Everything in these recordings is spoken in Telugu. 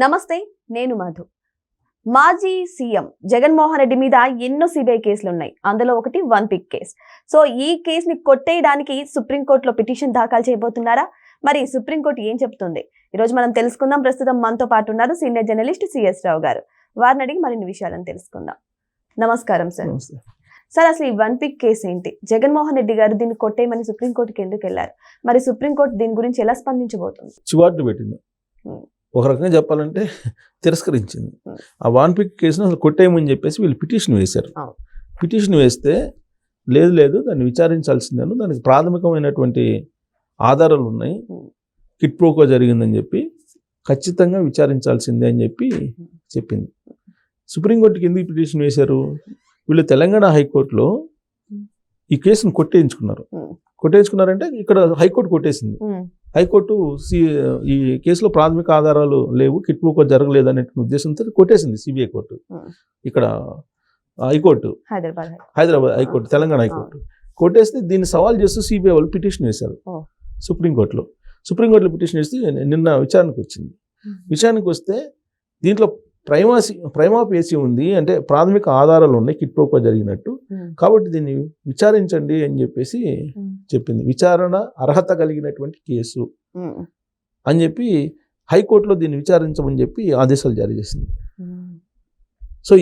నమస్తే, నేను మధు. మాజీ సీఎం జగన్మోహన్ రెడ్డి మీద ఎన్నో సిబిఐ కేసులు ఉన్నాయి. అందులో ఒకటి వన్ పిక్ కేసు. సో ఈ కేసుని కొట్టేయడానికి సుప్రీంకోర్టులో పిటిషన్ దాఖలు చేయబోతున్నారా? మరి సుప్రీంకోర్టు ఏం చెప్తుంది? ఈరోజు మనం తెలుసుకుందాం. ప్రస్తుతం మనతో పాటు ఉన్నారు సీనియర్ జర్నలిస్ట్ సిఎస్ రావు గారు. వారిని అడిగి మరిన్ని విషయాలను తెలుసుకుందాం. నమస్కారం సార్. సార్, అసలు ఈ వన్ పిక్ కేసు ఏంటి? జగన్మోహన్ రెడ్డి గారు దీన్ని కొట్టేయమని సుప్రీంకోర్టుకి ఎందుకు వెళ్ళారు? మరి సుప్రీంకోర్టు దీని గురించి ఎలా స్పందించబోతుంది? చివాట్లు పెట్టింది. ఒక రకంగా చెప్పాలంటే తిరస్కరించింది. ఆ వన్ పిక్ కేసును అసలు కొట్టేయమని చెప్పేసి వీళ్ళు పిటిషన్ వేశారు. పిటిషన్ వేస్తే లేదు దాన్ని విచారించాల్సిందేను, దానికి ప్రాథమికమైనటువంటి ఆధారాలు ఉన్నాయి, కిట్ ప్రోకో జరిగిందని చెప్పి ఖచ్చితంగా విచారించాల్సిందే అని చెప్పి చెప్పింది. సుప్రీంకోర్టుకి ఎందుకు పిటిషన్ వేశారు? వీళ్ళు తెలంగాణ హైకోర్టులో ఈ కేసును కొట్టేయించుకున్నారంటే ఇక్కడ హైకోర్టు కొట్టేసింది. హైకోర్టు ఈ కేసులో ప్రాథమిక ఆధారాలు లేవు, కిట్ ప్రోకో జరగలేదు అనే ఉద్దేశంతో కొట్టేసింది సిబిఐ కోర్టు. ఇక్కడ high court, Hyderabad high court, Telangana high court కొట్టేస్తే దీన్ని సవాల్ చేస్తూ సిబిఐ వాళ్ళు పిటిషన్ వేశారు సుప్రీంకోర్టులో. పిటిషన్ వేస్తే నిన్న విచారణకు వచ్చింది. విచారణకు వస్తే దీంట్లో ప్రైమా ఫేసి ఉంది, అంటే ప్రాథమిక ఆధారాలు ఉన్నాయి కిట్ ప్రోకో జరిగినట్టు, కాబట్టి దీన్ని విచారించండి అని చెప్పేసి చెప్పింది. విచారణ అర్హత కలిగినటువంటి కేసు అని చెప్పి హైకోర్టులో దీన్ని విచారించమని చెప్పి ఆదేశాలు జారీ చేసింది. సో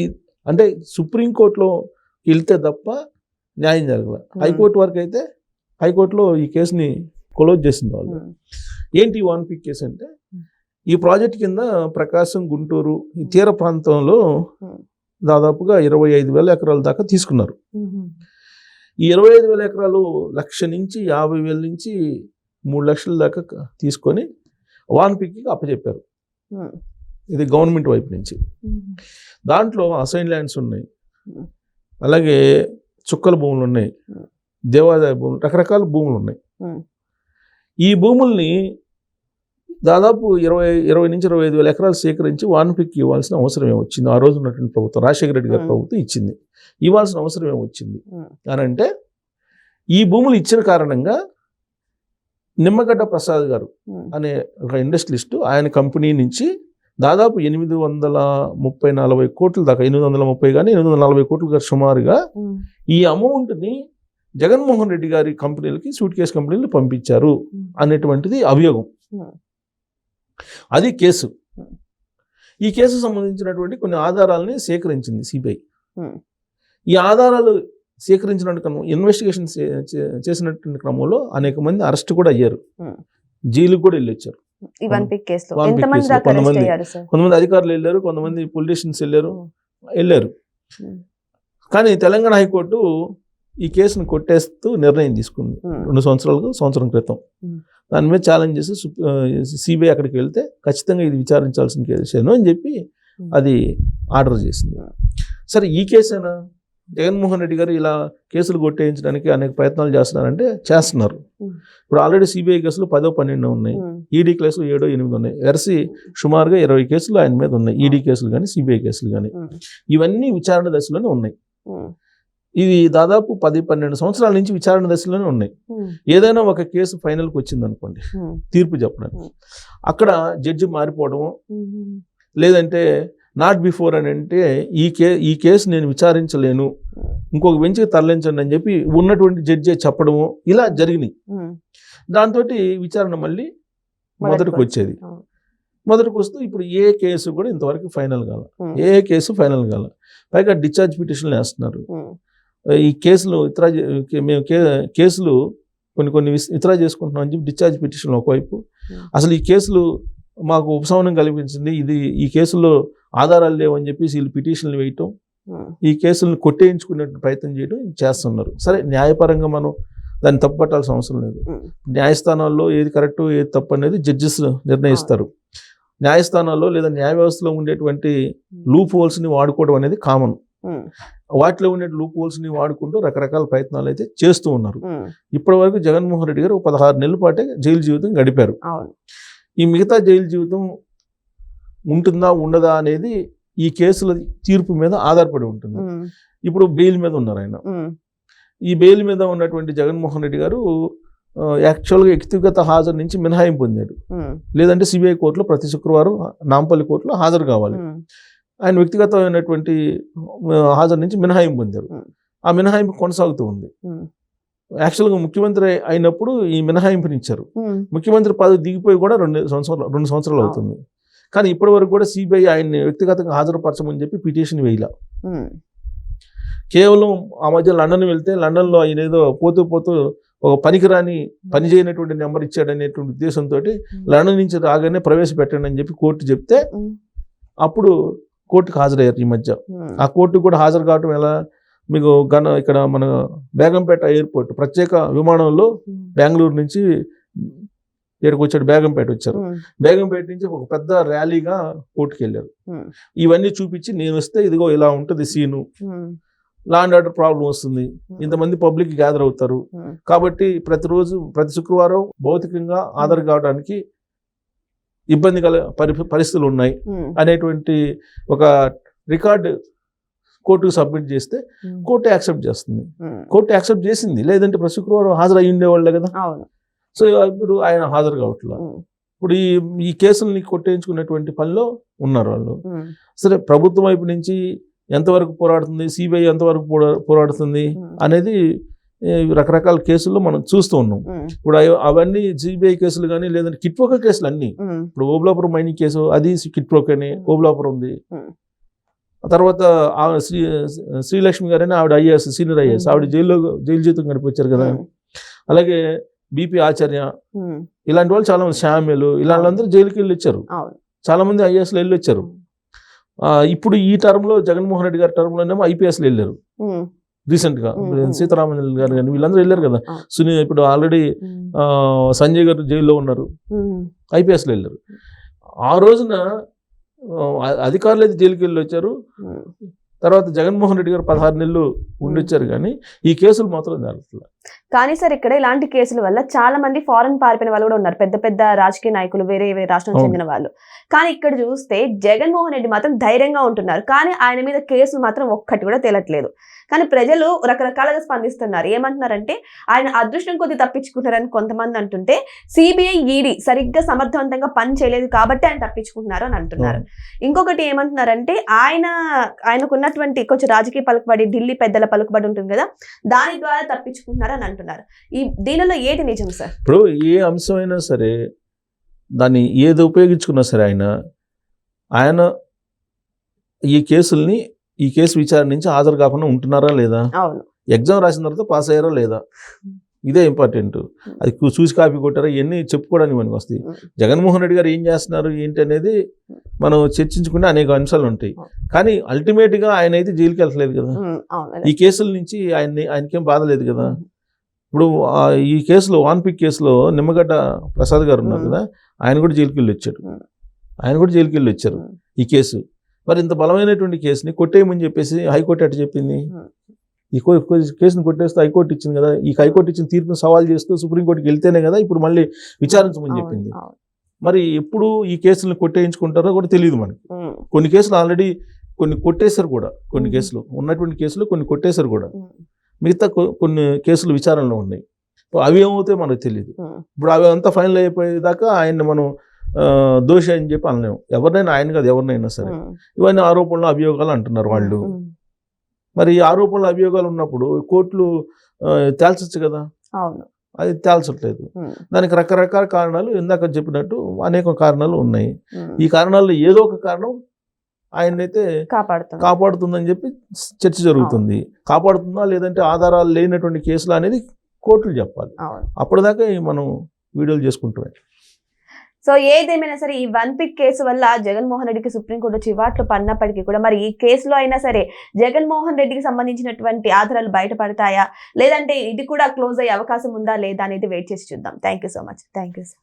అంటే సుప్రీంకోర్టులో వెళ్తే తప్ప న్యాయం జరగల. హైకోర్టు వరకు అయితే హైకోర్టులో ఈ కేసుని క్లోజ్ చేసింది వాళ్ళు. ఏంటి వన్ పిక్ కేసు అంటే, ఈ ప్రాజెక్ట్ కింద ప్రకాశం, గుంటూరు ఈ తీర ప్రాంతంలో దాదాపుగా 25,000 ఎకరాల దాకా తీసుకున్నారు. ఈ 25,000 ఎకరాలు 1,00,000 నుంచి 50,000 నుంచి 3 లక్షల దాకా తీసుకొని వన్ పిక్కి అప్పచెప్పారు. ఇది గవర్నమెంట్ వైపు నుంచి. దాంట్లో అసైన్ ల్యాండ్స్ ఉన్నాయి, అలాగే చుక్కల భూములు ఉన్నాయి, దేవాదాయ భూములు, రకరకాల భూములు ఉన్నాయి. ఈ భూముల్ని దాదాపు 20 నుంచి 25,000 ఎకరాలు సేకరించి వన్ పిక్ ఇవ్వాల్సిన అవసరం ఏమొచ్చింది? ఆ రోజు ఉన్నటువంటి ప్రభుత్వం, రాజశేఖర రెడ్డి గారి ప్రభుత్వం ఇచ్చింది. ఇవ్వాల్సిన అవసరం ఏమొచ్చింది అని అంటే, ఈ భూములు ఇచ్చిన కారణంగా నిమ్మగడ్డ ప్రసాద్ గారు అనే ఒక ఇండస్ట్రియలిస్టు, ఆయన కంపెనీ నుంచి దాదాపు 830-40 కోట్ల దాకా, 830 కానీ 840 కోట్లు సుమారుగా ఈ అమౌంట్ని జగన్మోహన్ రెడ్డి గారి కంపెనీలకి, సూట్ కేసు కంపెనీలు పంపించారు అనేటువంటిది అభియోగం. అది కేసు. ఈ కేసు సంబంధించినటువంటి కొన్ని ఆధారాలని సేకరించింది సిబిఐ. ఈ ఆధారాలు సేకరించినట్టు ఇన్వెస్టిగేషన్ చేసినటువంటి క్రమంలో అనేక మంది అరెస్ట్ కూడా అయ్యారు, జైలుకు కూడా వెళ్ళి వచ్చారు. కొంతమంది అధికారులు వెళ్ళారు, కొంతమంది పొలిటీషియన్స్ వెళ్ళారు. కానీ తెలంగాణ హైకోర్టు ఈ కేసును కొట్టేస్తూ నిర్ణయం తీసుకుంది 2 సంవత్సరం క్రితం. దాని మీద ఛాలెంజ్ చేసి సిబిఐ అక్కడికి వెళ్తే ఖచ్చితంగా ఇది విచారించాల్సిన కేసేను అని చెప్పి అది ఆర్డర్ చేసింది. సరే, ఈ కేసేనా? జగన్మోహన్ రెడ్డి గారు ఇలా కేసులు కొట్టేయించడానికి అనేక ప్రయత్నాలు చేస్తున్నారు. ఇప్పుడు ఆల్రెడీ సిబిఐ కేసులు 10-12 ఉన్నాయి, ఈడీ కేసులు 7-8 ఉన్నాయి. వెరసి సుమారుగా 20 కేసులు ఆయన మీద ఉన్నాయి, ఈడీ కేసులు కానీ సిబిఐ కేసులు కానీ. ఇవన్నీ విచారణ దశలోనే ఉన్నాయి. ఇది దాదాపు 10-12 సంవత్సరాల నుంచి విచారణ దశలోనే ఉన్నాయి. ఏదైనా ఒక కేసు ఫైనల్కి వచ్చింది అనుకోండి, తీర్పు చెప్పడానికి, అక్కడ జడ్జి మారిపోవడము, లేదంటే నాట్ బిఫోర్ అని అంటే ఈ కేసు నేను విచారించలేను, ఇంకొక బెంచ్కి తరలించండి అని చెప్పి ఉన్నటువంటి జడ్జి చెప్పడము, ఇలా జరిగినాయి. దాంతో విచారణ మళ్ళీ మొదటికి వచ్చేది. మొదటికి వస్తూ ఇప్పుడు ఏ కేసు కూడా ఇంతవరకు ఫైనల్ కాల. పైగా డిశ్చార్జ్ పిటిషన్లు వేస్తున్నారు. ఈ కేసులు మేము కేసులు కొన్ని విత్డ్రా చేసుకుంటున్నాం అని చెప్పి డిశ్చార్జ్ పిటిషన్లు ఒకవైపు. అసలు ఈ కేసులు మాకు ఉపశమనం కల్పించింది, ఈ కేసుల్లో ఆధారాలు లేవని చెప్పి వీళ్ళు పిటిషన్లు వేయటం, ఈ కేసులను కొట్టేయించుకునే ప్రయత్నం చేస్తున్నారు. సరే, న్యాయపరంగా మనం దాన్ని తప్పుపట్టాల్సిన అవసరం లేదు. న్యాయస్థానాల్లో ఏది కరెక్ట్ ఏది తప్పు అనేది జడ్జెస్ నిర్ణయిస్తారు. న్యాయస్థానాల్లో లేదా న్యాయ వ్యవస్థలో ఉండేటువంటి లూప్ హోల్స్ని వాడుకోవడం అనేది కామన్. వాటిలో ఉండే లూప్ హోల్స్ని వాడుకుంటూ రకరకాల ప్రయత్నాలు అయితే చేస్తూ ఉన్నారు. ఇప్పటి వరకు జగన్మోహన్ రెడ్డి గారు 16 నెలల పాటే జైలు జీవితం గడిపారు. ఈ మిగతా జైలు జీవితం ఉంటుందా ఉండదా అనేది ఈ కేసుల తీర్పు మీద ఆధారపడి ఉంటుంది. ఇప్పుడు బెయిల్ మీద ఉన్నారు ఆయన. ఈ బెయిల్ మీద ఉన్నటువంటి జగన్మోహన్ రెడ్డి గారు యాక్చువల్గా వ్యక్తిగత హాజరు నుంచి మినహాయింపు పొందాడు. లేదంటే సిబిఐ కోర్టులో ప్రతి శుక్రవారం నాంపల్లి కోర్టులో హాజరు కావాలి. ఆయన వ్యక్తిగతమైనటువంటి హాజరు నుంచి మినహాయింపు పొందారు. ఆ మినహాయింపు కొనసాగుతూ ఉంది. యాక్చువల్గా ముఖ్యమంత్రి అయినప్పుడు ఈ మినహాయింపునిచ్చారు. ముఖ్యమంత్రి పదవి దిగిపోయి కూడా 2 సంవత్సరాలు అవుతుంది. కానీ ఇప్పటి వరకు కూడా సిబిఐ ఆయన్ని వ్యక్తిగతంగా హాజరుపరచమని చెప్పి పిటిషన్ వేయలా. కేవలం ఆ మధ్య లండన్ వెళ్తే లండన్లో ఆయన ఏదో పోతూ ఒక పనికిరాని పని చేయనటువంటి నెంబర్ ఇచ్చాడనేటువంటి ఉద్దేశంతో లండన్ నుంచి రాగానే ప్రవేశపెట్టండి అని చెప్పి కోర్టు చెప్తే అప్పుడు కోర్టుకు హాజరయ్యారు ఈ మధ్య. ఆ కోర్టుకు కూడా హాజరు కావటం ఎలా, మీకు ఇక్కడ మన బేగంపేట ఎయిర్పోర్ట్ ప్రత్యేక విమానంలో బెంగళూరు నుంచి ఇక్కడికి వచ్చాడు, బేగంపేట వచ్చారు. బేగంపేట నుంచి ఒక పెద్ద ర్యాలీగా కోర్టుకు వెళ్ళారు. ఇవన్నీ చూపించి నేను వస్తే ఇదిగో ఇలా ఉంటుంది scene, law and order problem వస్తుంది, ఇంతమంది పబ్లిక్ గ్యాదర్ అవుతారు, కాబట్టి ప్రతి శుక్రవారం భౌతికంగా హాజరు కావడానికి ఇబ్బంది పరిస్థితులు ఉన్నాయి అనేటువంటి ఒక రికార్డు కోర్టుకు సబ్మిట్ చేస్తే కోర్టు యాక్సెప్ట్ చేస్తుంది. కోర్టు యాక్సెప్ట్ చేసింది, లేదంటే ప్రతి శుక్రవారం హాజరు అయ్యి ఉండేవాళ్ళే కదా. సో ఇప్పుడు ఆయన హాజరు కావట్లేదు. ఇప్పుడు ఈ కేసుల్ని కొట్టేయించుకునేటువంటి పనిలో ఉన్నారు వాళ్ళు. సరే, ప్రభుత్వం వైపు నుంచి ఎంతవరకు పోరాడుతుంది, సిబిఐ ఎంతవరకు పోరాడుతుంది అనేది రకరకాల కేసుల్లో మనం చూస్తూ ఉన్నాం. ఇప్పుడు అవన్నీ సిబిఐ కేసులు కానీ, లేదంటే కిట్ప్రోకో కేసులు అన్ని. ఇప్పుడు ఓబులాపురం మైనింగ్ కేసు అది కిట్ప్రోకోనే, ఓబులాపురం ఉంది. ఆ తర్వాత శ్రీలక్ష్మి గారని ఆవిడ ఐఏఎస్, సీనియర్ ఐఏఎస్, ఆవిడ జైలు జీతం గడిపొచ్చారు కదా. అలాగే బిపి ఆచార్య, ఇలాంటి వాళ్ళు చాలా మంది, శ్యామ్యులు, ఇలాంటి వాళ్ళందరూ జైలుకి వెళ్ళి వచ్చారు. చాలా మంది ఐఏఎస్లు వెళ్ళి వచ్చారు. ఇప్పుడు ఈ టర్మ్లో జగన్మోహన్ రెడ్డి గారి టర్మ్లోనేమో ఐపీఎస్లు వెళ్ళారు రీసెంట్గా. సీతారామన్ గారు కానీ వీళ్ళందరూ వెళ్ళారు కదా. ఇప్పుడు ఆల్రెడీ సంజయ్ గారు జైల్లో ఉన్నారు, ఐపీఎస్లు వెళ్ళారు. ఆ రోజున అధికారులు అయితే జైలుకి వెళ్ళి వచ్చారు. తర్వాత జగన్మోహన్ రెడ్డి గారు 16 నెలలు ఉండొచ్చారు. కానీ ఈ కేసులు మాత్రం జరుగుతుంది. కానీ సార్, ఇక్కడ ఇలాంటి కేసుల వల్ల చాలా మంది ఫారెన్ పారిపోయిన వాళ్ళు కూడా ఉన్నారు, పెద్ద పెద్ద రాజకీయ నాయకులు, వేరే రాష్ట్రం చెందిన వాళ్ళు. కానీ ఇక్కడ చూస్తే జగన్మోహన్ రెడ్డి మాత్రం ధైర్యంగా ఉంటున్నారు, కానీ ఆయన మీద కేసులు మాత్రం ఒక్కటి కూడా తేలట్లేదు. కానీ ప్రజలు రకరకాలుగా స్పందిస్తున్నారు. ఏమంటున్నారంటే ఆయన అదృష్టం కొద్ది తప్పించుకుంటారని కొంతమంది అంటుంటే, సిబిఐ ఈడీ సరిగ్గా సమర్థవంతంగా పని చేయలేదు కాబట్టి ఆయన తప్పించుకుంటున్నారు అని అంటున్నారు. ఇంకొకటి ఏమంటున్నారంటే ఆయనకున్నటువంటి కొంచెం రాజకీయ పలుకుబడి, ఢిల్లీ పెద్దల పలుకుబడి ఉంటుంది కదా, దాని ద్వారా తప్పించుకుంటున్నారు అని అంటున్నారు. దీనిలో ఏది నిజం సార్? ఇప్పుడు ఏ అంశమైనా సరే దాన్ని ఏది ఉపయోగించుకున్నా సరే ఆయన ఈ కేసు విచారణ నుంచి హాజరు కాకుండా ఉంటున్నారా లేదా, ఎగ్జామ్ రాసిన తర్వాత పాస్ అయ్యారా లేదా, ఇదే ఇంపార్టెంట్. అది చూసి కాపీ కొట్టారా, ఇవన్నీ చెప్పుకోవడానికి మనకి వస్తాయి. జగన్మోహన్ రెడ్డి గారు ఏం చేస్తున్నారు ఏంటి అనేది మనం చర్చించుకుంటే అనేక అంశాలు ఉంటాయి. కానీ అల్టిమేట్గా ఆయన అయితే జైలుకి వెళ్ళలేదు కదా. ఈ కేసుల నుంచి ఆయనకేం బాధ లేదు కదా. ఇప్పుడు ఈ కేసులో వాన్పిక్ కేసులో నిమ్మగడ్డ ప్రసాద్ గారు ఉన్నారు కదా, ఆయన కూడా జైలుకి వెళ్ళి వచ్చారు. ఈ కేసు మరి ఇంత బలమైనటువంటి కేసుని కొట్టేయమని చెప్పేసి హైకోర్టు అటు చెప్పింది. ఈ కేసును కొట్టేస్తే హైకోర్టు ఇచ్చింది కదా. ఈ హైకోర్టు ఇచ్చిన తీర్పును సవాల్ చేస్తూ సుప్రీంకోర్టుకి వెళ్తేనే కదా ఇప్పుడు మళ్ళీ విచారించమని చెప్పింది. మరి ఎప్పుడు ఈ కేసులను కొట్టేయించుకుంటారో కూడా తెలియదు మనకి. కొన్ని కేసులు ఆల్రెడీ కొట్టేశారు కూడా, కొన్ని కేసులు ఉన్నటువంటి కేసులు కొన్ని కొట్టేశారు కూడా. మిగతా కొన్ని కేసులు విచారణలో ఉన్నాయి. అవి ఏమవుతాయో మనకు తెలియదు. ఇప్పుడు అవి అంతా ఫైనల్ అయిపోయేదాకా ఆయన్ని మనం దోషి అని చెప్పి అనలేము. ఎవరినైనా, ఆయన కాదు ఎవరినైనా సరే. ఇవన్నీ ఆరోపణలు అభియోగాలు అంటున్నారు వాళ్ళు. మరి ఈ ఆరోపణలు అభియోగాలు ఉన్నప్పుడు కోర్టులు తేల్చచ్చు కదా, అది తేల్చట్లేదు. దానికి రకరకాల కారణాలు, ఇందాక చెప్పినట్టు అనేక కారణాలు ఉన్నాయి. ఈ కారణాల్లో ఏదో ఒక కారణం ఆయనైతే కాపాడుతుందని చెప్పి చర్చ జరుగుతుంది. కాపాడుతుందా లేదంటే ఆధారాలు లేనటువంటి కేసులు అనేది కోర్టులు చెప్పాలి. అప్పటిదాకా మనం వీడియోలు చేసుకుంటాం. సో ఏదేమైనా సరే ఈ వన్పిక్ కేసు వల్ల జగన్మోహన్ రెడ్డికి సుప్రీంకోర్టు చివాట్లు పడినప్పటికీ కూడా మరి ఈ కేసులో అయినా సరే జగన్మోహన్ రెడ్డికి సంబంధించినటువంటి ఆధారాలు బయటపడతాయా, లేదంటే ఇది కూడా క్లోజ్ అయ్యే అవకాశం ఉందా లేదా అనేది వెయిట్ చేసి చూద్దాం. Thank you so much. Thank you sir.